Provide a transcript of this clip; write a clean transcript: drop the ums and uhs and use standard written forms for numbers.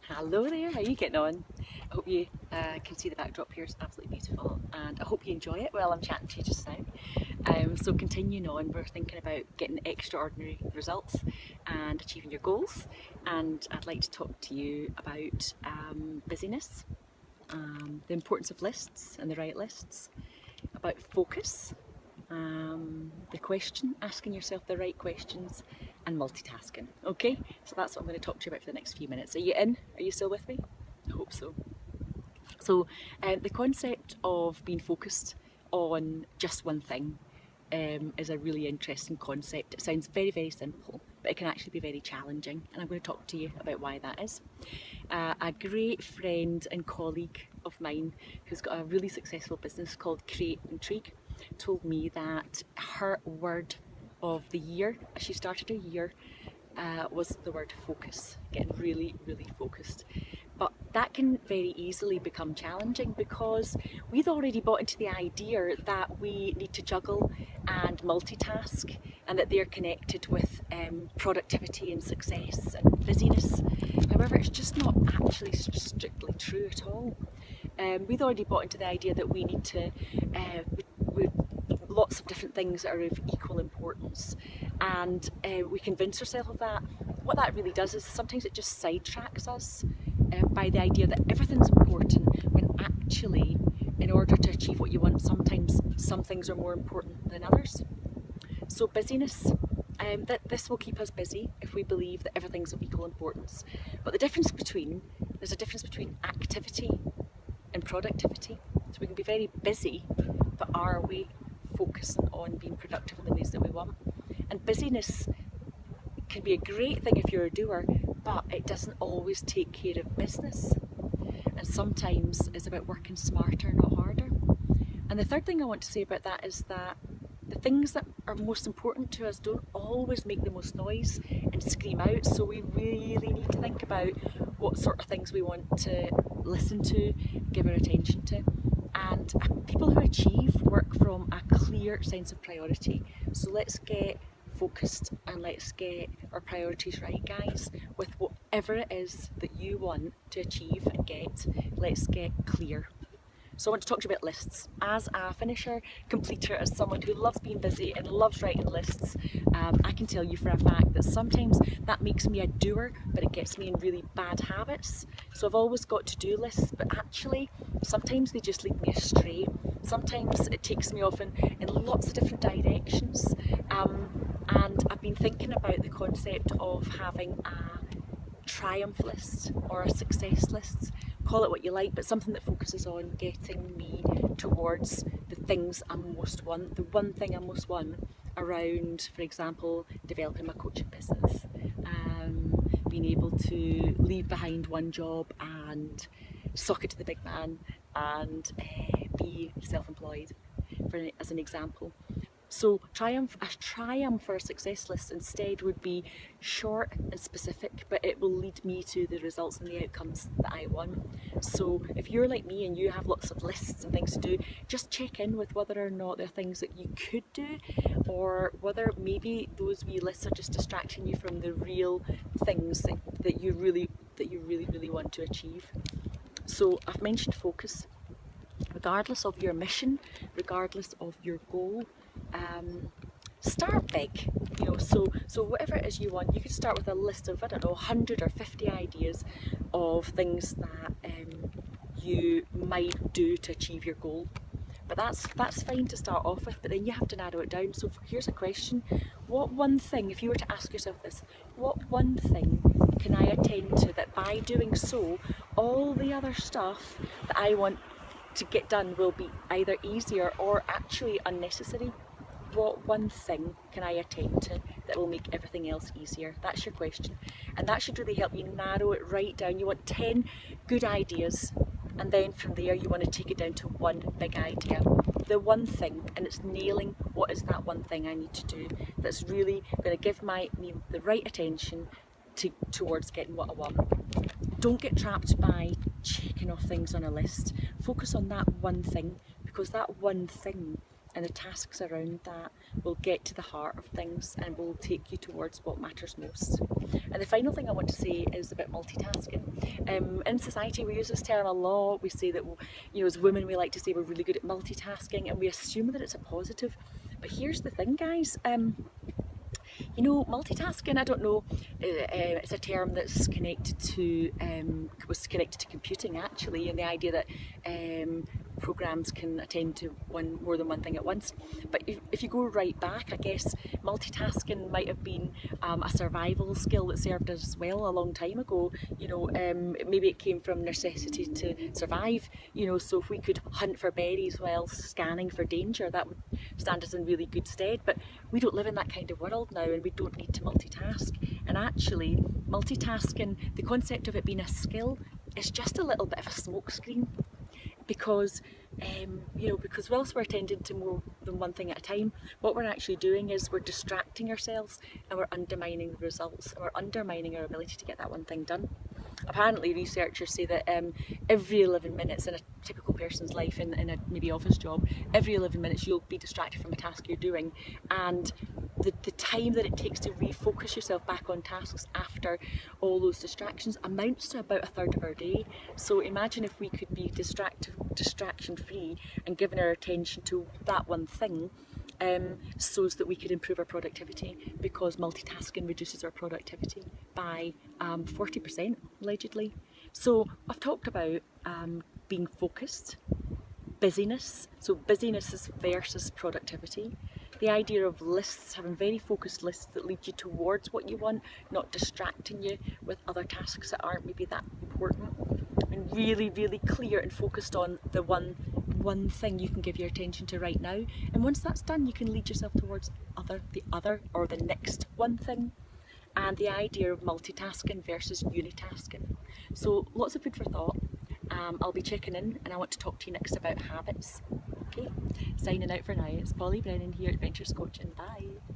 Hello there, how are you getting on? I hope you can see the backdrop here, it's absolutely beautiful, and I hope you enjoy it while I'm chatting to you just now. So continuing on, we're thinking about getting extraordinary results and achieving your goals, and I'd like to talk to you about busyness, the importance of lists and the right lists, about focus, the question, asking yourself the right questions, and multitasking. Okay, so that's what I'm going to talk to you about for the next few minutes. Are you in? Are you still with me? I hope so. So the concept of being focused on just one thing is a really interesting concept. It sounds very, very simple, but it can actually be very challenging, and I'm going to talk to you about why that is. A great friend and colleague of mine who's got a really successful business called 𝗞𝗘𝗔𝗗𝗬 told me that her word of the year, as she started her year, was the word focus, getting really, really focused. But that can very easily become challenging because we've already bought into the idea that we need to juggle and multitask, and that they're connected with productivity and success and busyness. However, it's just not actually strictly true at all. We've already bought into the idea that we need to, with lots of different things that are of equal importance, and we convince ourselves of that. What that really does is sometimes it just sidetracks us by the idea that everything's important, when actually, in order to achieve what you want, sometimes some things are more important than others. So busyness, that this will keep us busy if we believe that everything's of equal importance. But there's a difference between activity and productivity. So we can be very busy, but are we focusing on being productive in the ways that we want? And busyness can be a great thing if you're a doer, but it doesn't always take care of business. And sometimes it's about working smarter, not harder. And the third thing I want to say about that is that the things that are most important to us don't always make the most noise and scream out, so we really need to think about what sort of things we want to listen to, give our attention to. And people who achieve work from a clear sense of priority. So let's get focused and let's get our priorities right, guys. With whatever it is that you want to achieve and get, let's get clear. So I want to talk to you about lists. As a finisher, completer, as someone who loves being busy and loves writing lists, I can tell you for a fact that sometimes that makes me a doer, but it gets me in really bad habits. So I've always got to-do lists, but actually sometimes they just lead me astray. Sometimes it takes me off in lots of different directions. And I've been thinking about the concept of having a triumph list or a success list. Call it what you like, but something that focuses on getting me towards the things I most want, the one thing I most want around, for example, developing my coaching business, being able to leave behind one job and sock it to the big man and be self-employed, as an example. So a triumph or a success list instead would be short and specific, but it will lead me to the results and the outcomes that I want. So if you're like me and you have lots of lists and things to do, just check in with whether or not there are things that you could do, or whether maybe those wee lists are just distracting you from the real things that you really want to achieve. So I've mentioned focus. Regardless of your mission, regardless of your goal, start big, so whatever it is you want, you could start with a list of, 100 or 50 ideas of things that you might do to achieve your goal. But that's fine to start off with, but then you have to narrow it down. So here's a question: what one thing, if you were to ask yourself this, what one thing can I attend to that by doing so, all the other stuff that I want to get done will be either easier or actually unnecessary? What one thing can I attend to that will make everything else easier? That's your question, and that should really help you narrow it right down. You want 10 good ideas, and then from there you want to take it down to one big idea, the one thing, and it's nailing what is that one thing I need to do that's really going to give me the right attention towards getting what I want. Don't get trapped by checking off things on a list. Focus on that one thing, because that one thing and the tasks around that will get to the heart of things and will take you towards what matters most. And the final thing I want to say is about multitasking. In society we use this term a lot. We say that, you know, as women we like to say we're really good at multitasking, and we assume that it's a positive. But here's the thing, guys. You know, multitasking, I don't know, it's a term that's connected to, was connected to computing actually, and the idea that programs can attend to more than one thing at once. But if you go right back, I guess multitasking might have been a survival skill that served us well a long time ago. You know, maybe it came from necessity to survive, you know, so if we could hunt for berries while scanning for danger, that would stand us in really good stead. But we don't live in that kind of world now, and we don't need to multitask. And actually, multitasking, the concept of it being a skill, is just a little bit of a smokescreen. Because you know, because whilst we're attending to more than one thing at a time, what we're actually doing is we're distracting ourselves, and we're undermining the results, and we're undermining our ability to get that one thing done. Apparently researchers say that every 11 minutes in a typical person's life, in a maybe office job, every 11 minutes you'll be distracted from a task you're doing, and the time that it takes to refocus yourself back on tasks after all those distractions amounts to about a third of our day. So imagine if we could be distraction free and giving our attention to that one thing, so that we could improve our productivity, because multitasking reduces our productivity by 40% allegedly. So I've talked about being focused, busyness, so busyness is versus productivity. The idea of lists, having very focused lists that lead you towards what you want, not distracting you with other tasks that aren't maybe that important, and really, really clear and focused on the one thing you can give your attention to right now. And once that's done, you can lead yourself towards the next one thing. And the idea of multitasking versus unitasking. So lots of food for thought. I'll be checking in, and I want to talk to you next about habits. Okay, signing out for now. It's Polly Brennan here at Adventures Coaching. Bye.